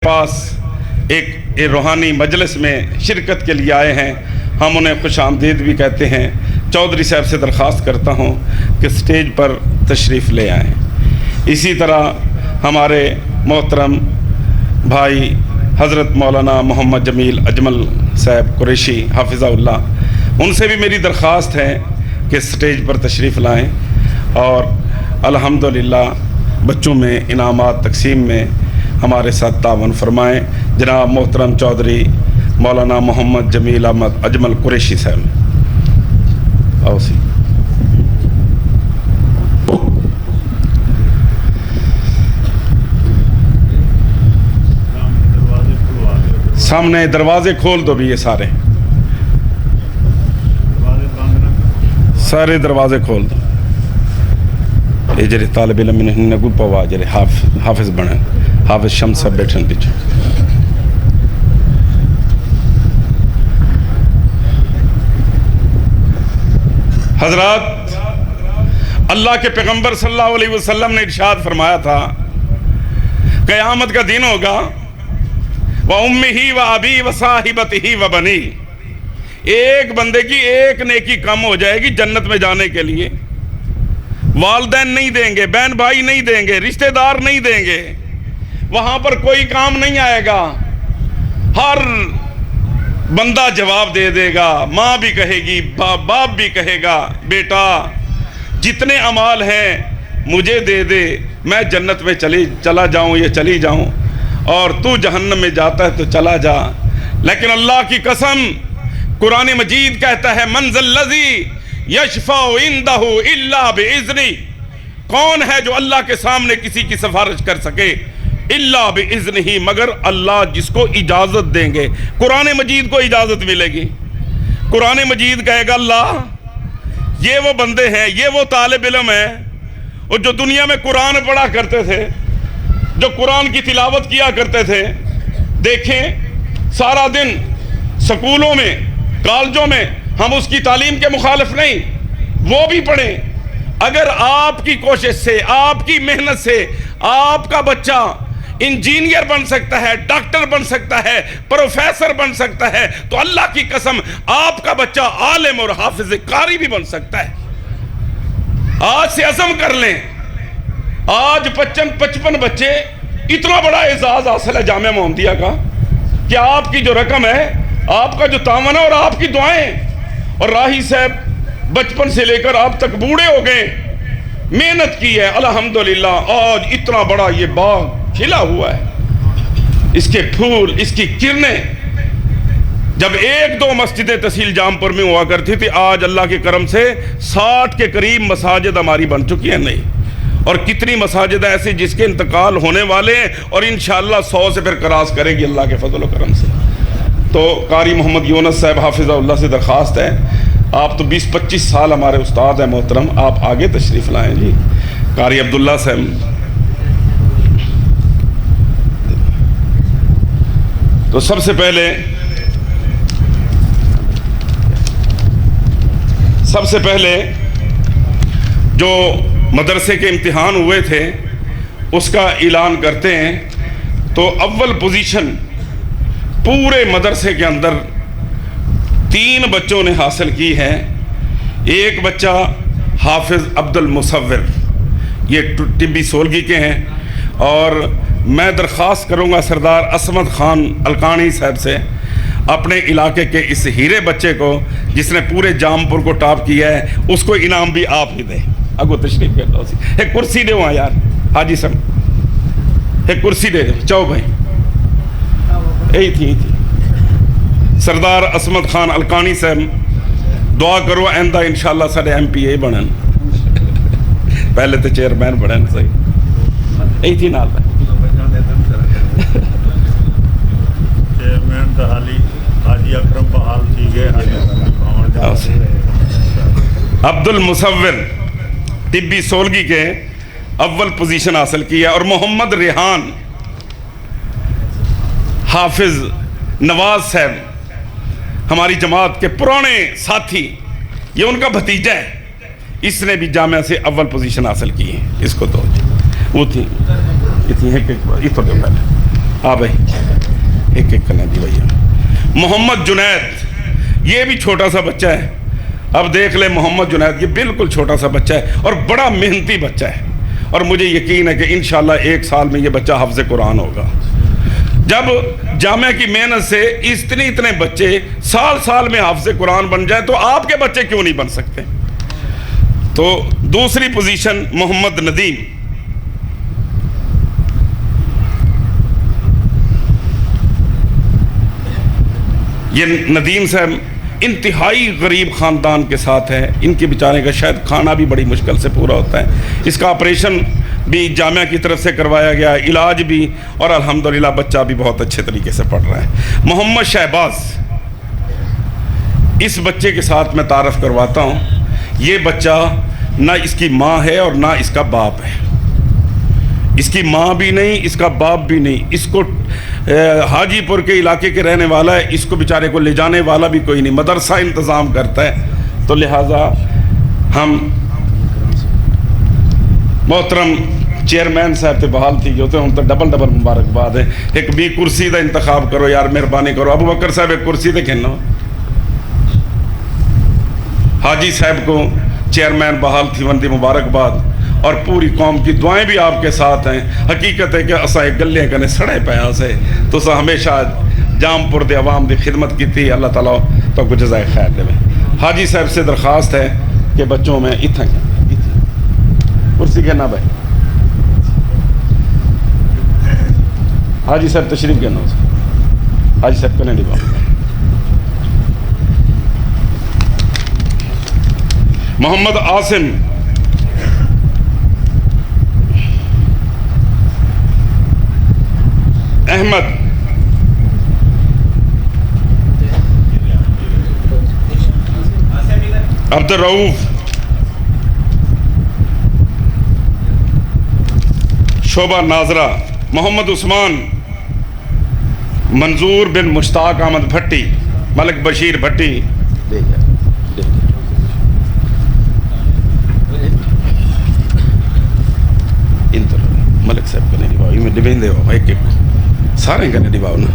پاس ایک روحانی مجلس میں شرکت کے لیے آئے ہیں، ہم انہیں خوش آمدید بھی کہتے ہیں۔ چودھری صاحب سے درخواست کرتا ہوں کہ سٹیج پر تشریف لے آئیں۔ اسی طرح ہمارے محترم بھائی حضرت مولانا محمد جمیل اجمل صاحب قریشی حافظہ اللہ، ان سے بھی میری درخواست ہے کہ سٹیج پر تشریف لائیں اور الحمدللہ بچوں میں انعامات تقسیم میں ہمارے ساتھ تعاون فرمائیں۔ جناب محترم چودھری مولانا محمد جمیل احمد اجمل قریشی صاحب، آؤ سی سامنے دروازے کھول دو بھی، یہ سارے دروازے کھول دو۔ یہ جڑے طالب علم نگو پوا جڑے حافظ بنے، حافظ شمس صاحب بیٹھن پیچھے۔ حضرات، اللہ کے پیغمبر صلی اللہ علیہ وسلم نے ارشاد فرمایا تھا قیامت کا دن ہوگا وَأُمِّهِ وَأَبِي وَصَاحِبَتِهِ وَبَنِيهِ، ایک بندے کی ایک نیکی کم ہو جائے گی جنت میں جانے کے لیے۔ والدین نہیں دیں گے، بہن بھائی نہیں دیں گے، رشتہ دار نہیں دیں گے، وہاں پر کوئی کام نہیں آئے گا۔ ہر بندہ جواب دے دے گا، ماں بھی کہے گی، باپ بھی کہے گا، بیٹا جتنے اعمال ہیں مجھے دے دے، میں جنت میں چلا جاؤں یا چلی جاؤں، اور تو جہنم میں جاتا ہے تو چلا جا۔ لیکن اللہ کی قسم، قرآن مجید کہتا ہے من ذا الذی یشفع عندہ الا باذنہ، کون ہے جو اللہ کے سامنے کسی کی سفارش کر سکے الا باذنہ، مگر اللہ جس کو اجازت دیں گے۔ قرآن مجید کو اجازت ملے گی۔ قرآن مجید کہے گا اللہ یہ وہ بندے ہیں، یہ وہ طالب علم ہیں اور جو دنیا میں قرآن پڑھا کرتے تھے، جو قرآن کی تلاوت کیا کرتے تھے، دیکھیں سارا دن سکولوں میں کالجوں میں ہم اس کی تعلیم کے مخالف نہیں، وہ بھی پڑھیں۔ اگر آپ کی کوشش سے، آپ کی محنت سے آپ کا بچہ انجینئر بن سکتا ہے، ڈاکٹر بن سکتا ہے، پروفیسر بن سکتا ہے، تو اللہ کی قسم آپ کا بچہ عالم اور حافظ قاری بھی بن سکتا ہے۔ آج سے عزم کر لیں۔ آج 55 بچے، اتنا بڑا اعزاز حاصل ہے جامعہ محمدیہ کا کہ آپ کی جو رقم ہے، آپ کا جو تعاون ہے اور آپ کی دعائیں، اور راہی صاحب بچپن سے لے کر آپ تک بوڑھے ہو گئے، محنت کی ہے، الحمدللہ آج اتنا بڑا یہ باغ کھلا ہوا ہے۔ اس کے پھول، اس کی کرنیں، جب 1-2 مسجدیں تحصیل جامپور میں ہوا کرتی تھی، آج اللہ کے کرم سے 60 کے قریب مساجد ہماری بن چکی ہیں۔ نہیں، اور کتنی مساجد ایسی جس کے انتقال ہونے والے ہیں، اور انشاءاللہ 100 سے پھر کراس کرے گی اللہ کے فضل و کرم سے۔ تو قاری محمد یونس صاحب حافظہ اللہ سے درخواست ہے، آپ تو 20-25 سال ہمارے استاد ہیں محترم، آپ آگے تشریف لائیں جی۔ قاری عبداللہ صاحب، تو سب سے پہلے جو مدرسے کے امتحان ہوئے تھے اس کا اعلان کرتے ہیں۔ تو اول پوزیشن پورے مدرسے کے اندر 3 بچوں نے حاصل کی ہے۔ ایک بچہ حافظ عبد المصور، یہ طبی سولگی کے ہیں، اور میں درخواست کروں گا سردار عصمت خان الکانی صاحب سے، اپنے علاقے کے اس ہیرے بچے کو جس نے پورے جامپور کو ٹاپ کیا ہے، اس کو انعام بھی آپ ہی دیں۔ اگو تشریف کر دو، ایک کرسی دے وہاں یار، حاجی صاحب ایک کرسی دے دو، چاہو بھائی، یہی تھی سردار عصمت خان الکانی صاحب، دعا کرو آئندہ انشاءاللہ سارے MPA بنن، پہلے تو چیئرمین بنن، صحیح یہی تھی نال چیئرمین تو حالی حاجی اکرم بحال تھی گئے، عبد المصور طبی سولگی کے اول پوزیشن حاصل کیا، اور محمد ریحان حافظ نواز صاحب ہماری جماعت کے پرانے ساتھی، یہ ان کا بھتیجا ہے، اس نے بھی جامعہ سے اول پوزیشن حاصل کی ہے۔ اس کو تو وہ تھی یہ تو پہلے ہاں بھائی ایک کرنا جی بھیا. محمد جنید یہ بھی چھوٹا سا بچہ ہے. اب دیکھ لیں محمد جنید، یہ بالکل چھوٹا سا بچہ ہے اور بڑا محنتی بچہ ہے، اور مجھے یقین ہے کہ انشاءاللہ 1 سال میں یہ بچہ حافظ قرآن ہوگا. جب جامعہ کی محنت سے اتنے بچے سال میں حافظ قرآن بن جائیں تو آپ کے بچے کیوں نہیں بن سکتے؟ تو دوسری پوزیشن محمد ندیم. یہ ندیم صاحب انتہائی غریب خاندان کے ساتھ ہے. ان کے بیچارے کا شاید کھانا بھی بڑی مشکل سے پورا ہوتا ہے. اس کا آپریشن بھی جامعہ کی طرف سے کروایا گیا، علاج بھی، اور الحمدللہ بچہ بھی بہت اچھے طریقے سے پڑھ رہا ہے. محمد شہباز، اس بچے کے ساتھ میں تعارف کرواتا ہوں. یہ بچہ نہ اس کی ماں ہے اور نہ اس کا باپ ہے. اس کی ماں بھی نہیں، اس کا باپ بھی نہیں. اس کو حاجی پور کے علاقے کے رہنے والا ہے. اس کو بیچارے کو لے جانے والا بھی کوئی نہیں. مدرسہ انتظام کرتا ہے. تو لہٰذا ہم محترم چیئرمین صاحب تے بحال تھی جو تو ہم تو ڈبل مبارکباد ہے. ایک بھی کرسی دا انتخاب کرو یار، مہربانی کرو. ابو بکر صاحب ایک کرسی دے کھیلنا. حاجی صاحب کو چیئرمین بحال تھی وندی مبارکباد، اور پوری قوم کی دعائیں بھی آپ کے ساتھ ہیں. حقیقت ہے کہ اساں ایک گلے کنے سڑے پیا سے تو سا ہمیشہ جام پور دے عوام دی خدمت کی تھی. اللہ تعالیٰ تو کو جزائے خیر دے. حاجی صاحب سے درخواست ہے کہ بچوں میں اتنا کرسی کہنا بھائی. حاجی صاحب تشریف کہنا. حاجی صاحب کنے ڈبا. محمد عاصم. احمد. عبد الرؤوف. شعبہ ناظرہ. محمد عثمان. منظور بن مشتاق احمد بھٹی. ملک بشیر بھٹی. ملک صاحب کنے ڈباؤ. میں ڈبین دے ہو ایک سارے کنے ڈباؤ نا.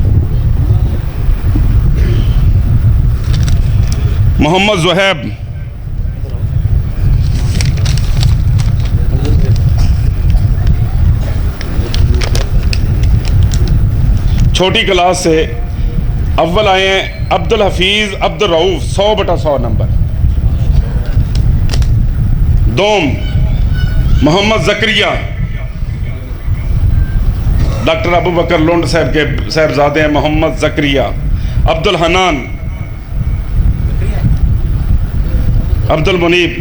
محمد زہیب. چھوٹی کلاس سے اول آئے ہیں عبد الحفیظ عبد الرؤوف 100/100 نمبر. دوم محمد زکریہ. ڈاکٹر ابو بکر لونڈ صاحب کے صاحبزادے ہیں محمد زکریہ. عبد الحنان. عبد المنیب.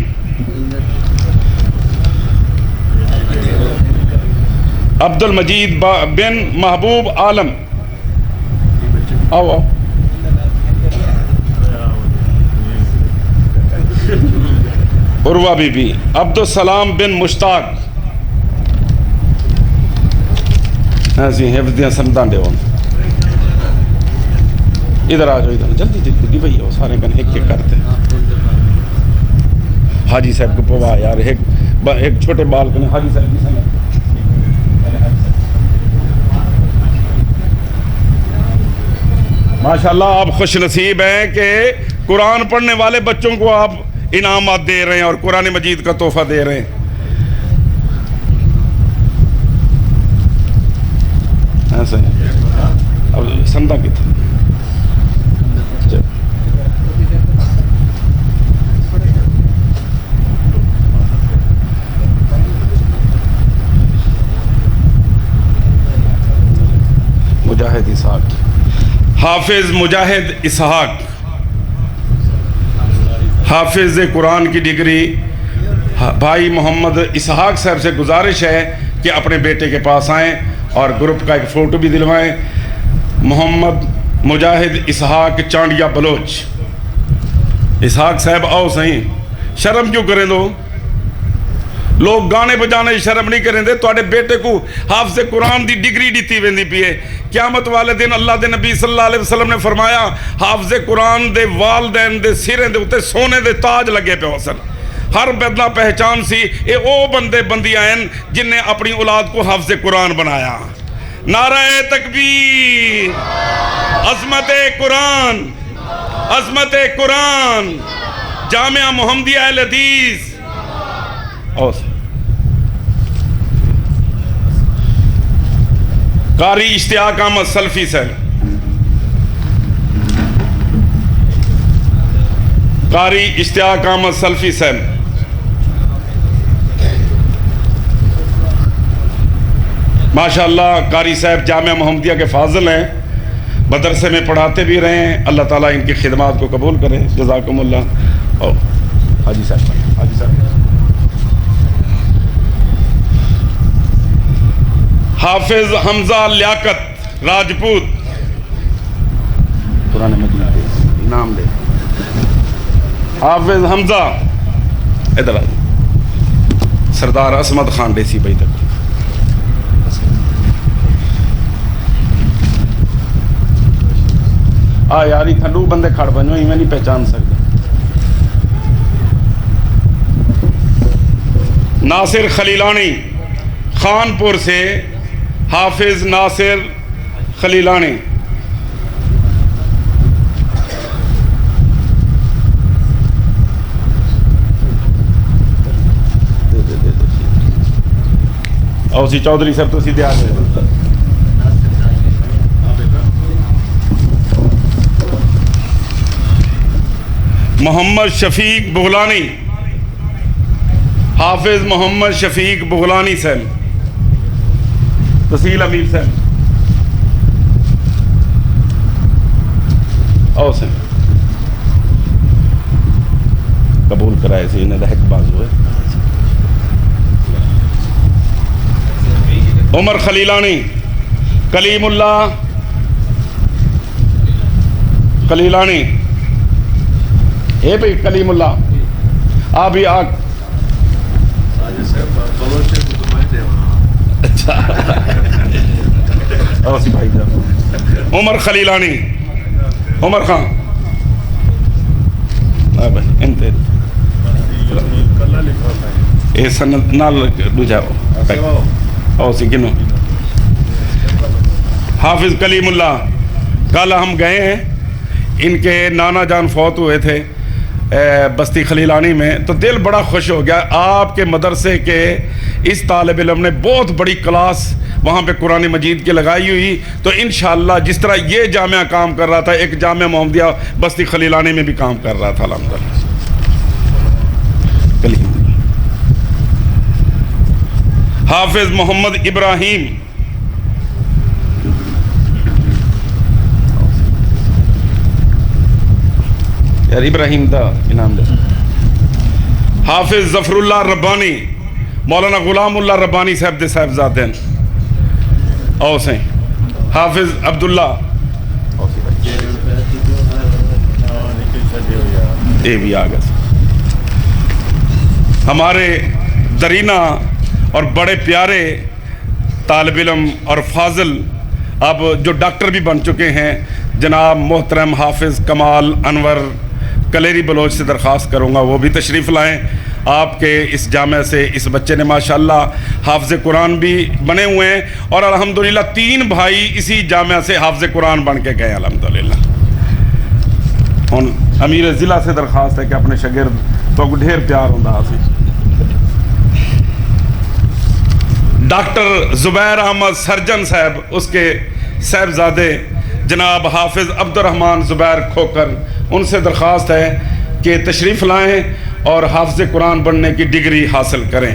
عبد المجید بن محبوب عالم. آؤ عروہ بی بی. عبد السلام بن مشتاق. حفظ دیا سمدان دے ہوں. ادھر آ جاؤ ادھر جلدی جلدی بھئی ہو سارے کن ایک ایک کرتے. حاجی صاحب کو پوا یار ایک چھوٹے بال کنے حاجی صاحب کی سمجھ. ماشاءاللہ آپ خوش نصیب ہیں کہ قرآن پڑھنے والے بچوں کو آپ انعامات دے رہے ہیں اور قرآن مجید کا تحفہ دے رہے ہیں. ایسا اب سمدہ کی تھا. مجاہد اسحاق. حافظ مجاہد اسحاق. حافظ قرآن کی ڈگری. بھائی محمد اسحاق صاحب سے گزارش ہے کہ اپنے بیٹے کے پاس آئیں اور گروپ کا ایک فوٹو بھی دلوائیں. محمد مجاہد اسحاق چانڈیا بلوچ. اسحاق صاحب آؤ صحیح. شرم کیوں کریں دو لوگ گانے بجانے شرم نہیں کریں دے. تو بیٹے کو حافظ قرآن دی ڈگری دیتی ویندی پی ہے. قیامت والے دن اللہ دے نبی صلی اللہ علیہ وسلم نے فرمایا حافظ قرآن دے والدین دے سریں دے اتے سونے دے تاج لگے پہ حسن. ہر بدلا پہچان سی اے او بندے بندیاں ہیں جن نے اپنی اولاد کو حافظ قرآن بنایا. نعرہ تکبیر، عظمت قرآن، عظمت قرآن، جامعہ محمدیہ اہل حدیث۔ قاری اشتیاق احمد سلفی صاحب، قاری اشتیاق احمد سلفی صاحب، ماشاءاللہ قاری صاحب جامعہ محمدیہ کے فاضل ہیں، مدرسے میں پڑھاتے بھی رہے ہیں، اللہ تعالیٰ ان کی خدمات کو قبول کرے، جزاکم اللہ۔ اور حاجی صاحب، حاجی صاحب، حافظ حمزہ لیاقت راجپوت، قرآن مجید انعام دے، حافظ حمزہ، ادھر آ، سردار عصمت خان ڈیسی بھائی تک، یار ہی تھنڈو بندے کھڑ بنو، ہی میں نہیں پہچان سکتا۔ ناصر خلیلانی خانپور سے، حافظ ناصر خلیلانی، اوسی چودھری صاحب تو سیدھے آ گئے۔ محمد شفیق بغلانی، حافظ محمد شفیق بغلانی صاحب، تحصیل امیر صاحب، او صاحب قبول کرائے سے انہیں دہک باز ہوئے۔ عمر خلیلانی، کلیم اللہ خلیلانی، اے بھئی کلیم اللہ آبی آگ، اچھا اوسی بھائی جان، عمر خلیلانی، عمر خان، انتے اے سند نال بجاؤ اوسی کنو، حافظ کلیم اللہ، کل ہم گئے ہیں، ان کے نانا جان فوت ہوئے تھے بستی خلیلانی میں، تو دل بڑا خوش ہو گیا۔ آپ کے مدرسے کے اس طالب علم نے بہت بڑی کلاس وہاں پہ قرآن مجید کی لگائی ہوئی، تو انشاءاللہ جس طرح یہ جامعہ کام کر رہا تھا، ایک جامعہ محمدیہ بستی خلیلانی میں بھی کام کر رہا تھا الحمدللہ۔ حافظ محمد ابراہیم، یار ابراہیم دا انعام دے۔ حافظ ظفر اللہ ربانی، مولانا غلام اللہ ربانی صاحب دے صاحبزادے ہیں، او سے حافظ عبداللہ، اے بھی آگا سے ہمارے درینہ اور بڑے پیارے طالب علم اور فاضل، اب جو ڈاکٹر بھی بن چکے ہیں، جناب محترم حافظ کمال انور کلیری بلوچ سے درخواست کروں گا وہ بھی تشریف لائیں۔ آپ کے اس جامعہ سے اس بچے نے ماشاءاللہ حافظ قرآن بھی بنے ہوئے ہیں، اور الحمدللہ 3 بھائی اسی جامعہ سے حافظ قرآن بن کے گئے الحمدللہ۔ ہن امیر ضلع سے درخواست ہے کہ اپنے شاگرد تو ڈھیر پیار ہوندا سی۔ ڈاکٹر زبیر احمد سرجن صاحب، اس کے صاحبزادے جناب حافظ عبد الرحمن زبیر کھوکر، ان سے درخواست ہے کہ تشریف لائیں اور حافظ قرآن بننے کی ڈگری حاصل کریں۔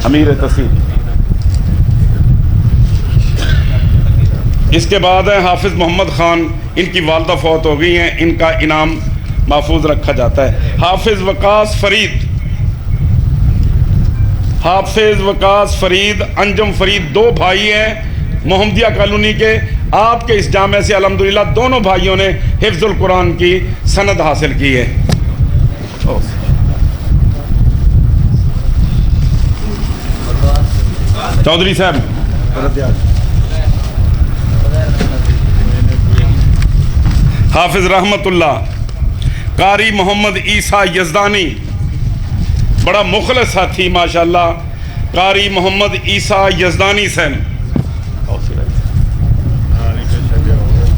امیر تحصیل، اس کے بعد ہے حافظ محمد خان، ان کی والدہ فوت ہو گئی ہیں، ان کا انعام محفوظ رکھا جاتا ہے۔ حافظ وقاص فرید، حافظ وقاص فرید، انجم فرید، 2 بھائی ہیں محمدیہ کالونی کے۔ آپ کے اس جامعہ سے الحمدللہ دونوں بھائیوں نے حفظ القرآن کی سند حاصل کی ہے۔ چودھری صاحب، حافظ رحمت اللہ، قاری محمد عیسیٰ یزدانی، بڑا مخلص ساتھی ماشاءاللہ، قاری محمد عیسیٰ یزدانی صاحب،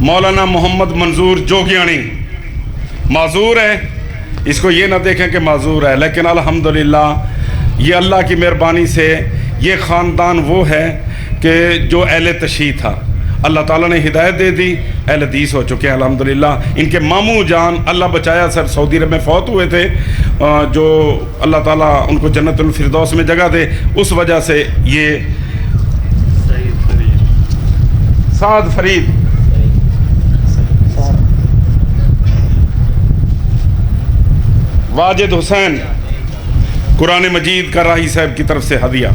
مولانا محمد منظور جوگیانی معذور ہے، اس کو یہ نہ دیکھیں کہ معذور ہے، لیکن الحمدللہ یہ اللہ کی مہربانی سے یہ خاندان وہ ہے کہ جو اہل تشیع تھا، اللہ تعالیٰ نے ہدایت دے دی، اہل حدیث ہو چکے ہیں الحمدللہ۔ ان کے ماموں جان اللہ بچایا سر سعودی عرب میں فوت ہوئے تھے، جو اللہ تعالیٰ ان کو جنت الفردوس میں جگہ دے، اس وجہ سے یہ سعد فرید واجد حسین قرآن مجید کا راہی صاحب کی طرف سے ہدیہ۔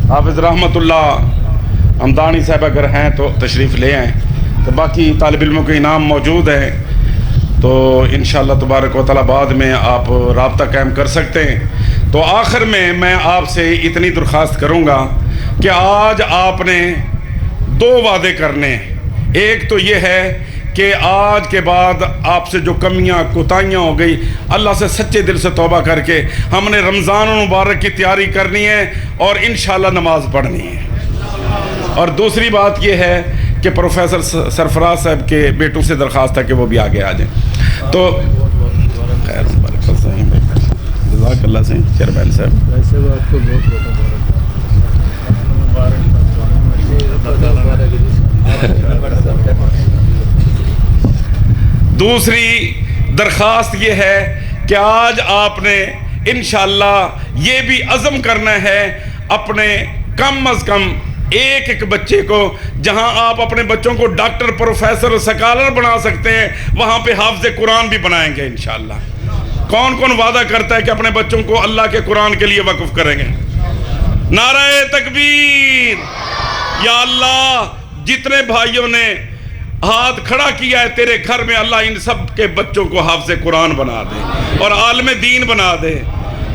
حافظ رحمت اللہ ہمدانی صاحب اگر ہیں تو تشریف لے آئیں، تو باقی طالب علموں کے انعام موجود ہیں، تو انشاءاللہ تبارک و تعالیٰ بعد میں آپ رابطہ قائم کر سکتے ہیں۔ تو آخر میں آپ سے اتنی درخواست کروں گا کہ آج آپ نے 2 وعدے کرنے ہیں۔ ایک تو یہ ہے کہ آج کے بعد آپ سے جو کمیاں کوتاہیاں ہو گئی، اللہ سے سچے دل سے توبہ کر کے ہم نے رمضان المبارک کی تیاری کرنی ہے اور انشاءاللہ نماز پڑھنی ہے۔ اور دوسری بات یہ ہے کہ پروفیسر سرفراز صاحب کے بیٹوں سے درخواست ہے کہ وہ بھی آگے آ جائیں۔ تو خیر جزاک اللہ سے چیئرمین صاحب۔ دوسری درخواست یہ ہے کہ آج آپ نے انشاءاللہ یہ بھی عزم کرنا ہے اپنے کم از کم ایک بچے کو، جہاں آپ اپنے بچوں کو ڈاکٹر، پروفیسر، سکالر بنا سکتے ہیں، وہاں پہ حافظ قرآن بھی بنائیں گے انشاءاللہ۔ کون کون وعدہ کرتا ہے کہ اپنے بچوں کو اللہ کے قرآن کے لیے وقف کریں گے؟ نعرہ تکبیر! یا اللہ جتنے بھائیوں نے ہاتھ کھڑا کیا ہے تیرے گھر میں، اللہ ان سب کے بچوں کو حافظ قرآن بنا دے اور عالم دین بنا دے،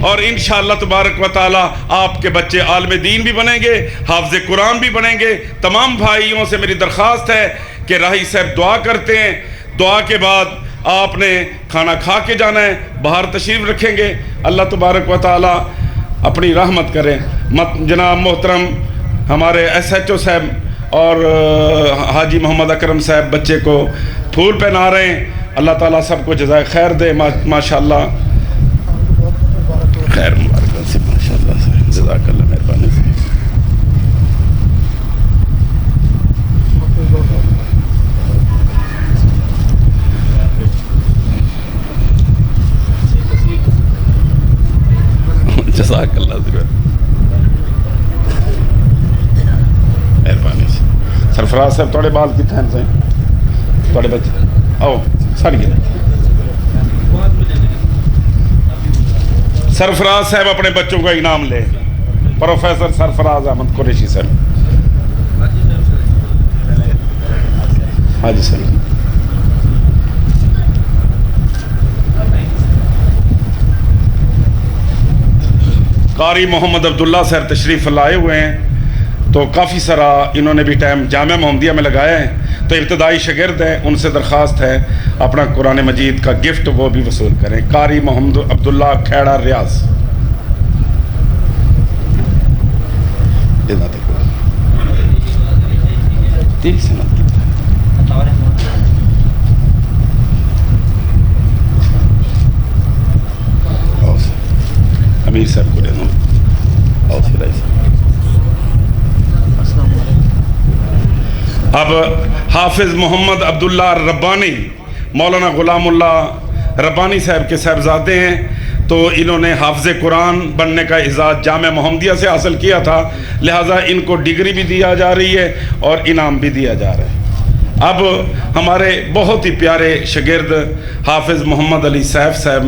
اور انشاءاللہ تبارک و تعالیٰ آپ کے بچے عالم دین بھی بنیں گے، حافظ قرآن بھی بنیں گے۔ تمام بھائیوں سے میری درخواست ہے کہ راہی صاحب دعا کرتے ہیں، دعا کے بعد آپ نے کھانا کھا کے جانا ہے، باہر تشریف رکھیں گے۔ اللہ تبارک و تعالیٰ اپنی رحمت کریں۔ جناب محترم ہمارے SHO صاحب اور حاجی محمد اکرم صاحب بچے کو پھول پہنا رہے ہیں، اللہ تعالیٰ سب کو جزائے خیر دے۔ ماشاءاللہ خیر مبارک سے، ماشاءاللہ سے، جزاک اللہ مہربانی سے۔ جزاک اللہ مہربانی سے۔ سرفراز صاحب تھوڑے بال کتنے ہیں تھوڑے بچے آؤ سڑ گئے۔ سرفراز صاحب اپنے بچوں کا انعام لے، پروفیسر سرفراز احمد قریشی صاحب۔ ہاں جی سر۔ قاری محمد عبداللہ صاحب تشریف لائے ہوئے ہیں، تو کافی سارا انہوں نے بھی ٹائم جامعہ محمدیہ میں لگایا ہے، تو ابتدائی شاگرد ہیں، ان سے درخواست ہے اپنا قرآن مجید کا گفٹ وہ بھی وصول کریں۔ قاری محمد عبداللہ کھیڑا ریاض۔ امیر صاحب کو لینا۔ اب حافظ محمد عبداللہ ربانی، مولانا غلام اللہ ربانی صاحب کے صاحبزادے ہیں، تو انہوں نے حافظ قرآن بننے کا اعزاز جامعہ محمدیہ سے حاصل کیا تھا، لہٰذا ان کو ڈگری بھی دیا جا رہی ہے اور انعام بھی دیا جا رہا ہے۔ اب ہمارے بہت ہی پیارے شاگرد حافظ محمد علی سیف صاحب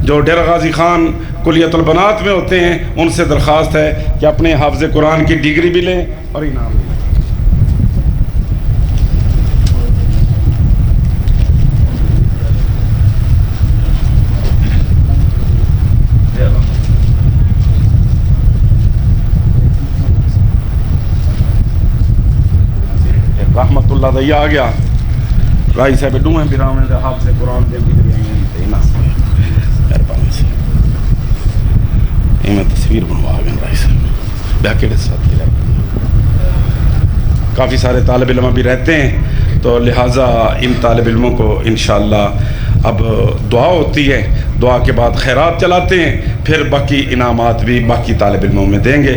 جو ڈیرہ غازی خان کلیت البنات میں ہوتے ہیں، ان سے درخواست ہے کہ اپنے حافظ قرآن کی ڈگری بھی لیں اور انعام بھی لیں۔ ماشاءاللہ دا یہ آ گیا رائی صاحب ڈوہیں بھی رامنے دے حافظ قرآن دے بھی دینا مہربانی سے یہ میں تصویر بنوا گیا رائی صاحب بیاکیڑے ساتھ کی کافی سارے طالب علمہ بھی رہتے ہیں تو لہٰذا ان طالب علموں کو انشاءاللہ اب دعا ہوتی ہے، دعا کے بعد خیرات چلاتے ہیں، پھر باقی انعامات بھی باقی طالب علموں میں دیں گے۔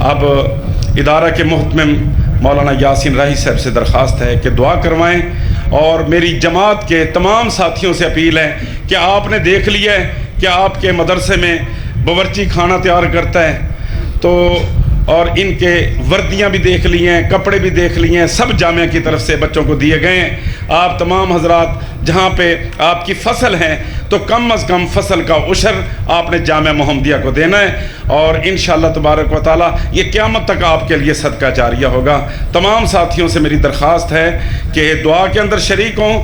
اب ادارہ کے محتمم مولانا یاسین راہی صاحب سے درخواست ہے کہ دعا کروائیں، اور میری جماعت کے تمام ساتھیوں سے اپیل ہے کہ آپ نے دیکھ لیا ہے کہ آپ کے مدرسے میں باورچی کھانا تیار کرتا ہے، تو اور ان کے وردیاں بھی دیکھ لی ہیں، کپڑے بھی دیکھ لیے ہیں، سب جامعہ کی طرف سے بچوں کو دیے گئے ہیں۔ آپ تمام حضرات جہاں پہ آپ کی فصل ہے تو کم از کم فصل کا عشر آپ نے جامعہ محمدیہ کو دینا ہے، اور انشاءاللہ تبارک و تعالیٰ یہ قیامت تک آپ کے لیے صدقہ جاریہ ہوگا۔ تمام ساتھیوں سے میری درخواست ہے کہ دعا کے اندر شریک ہوں۔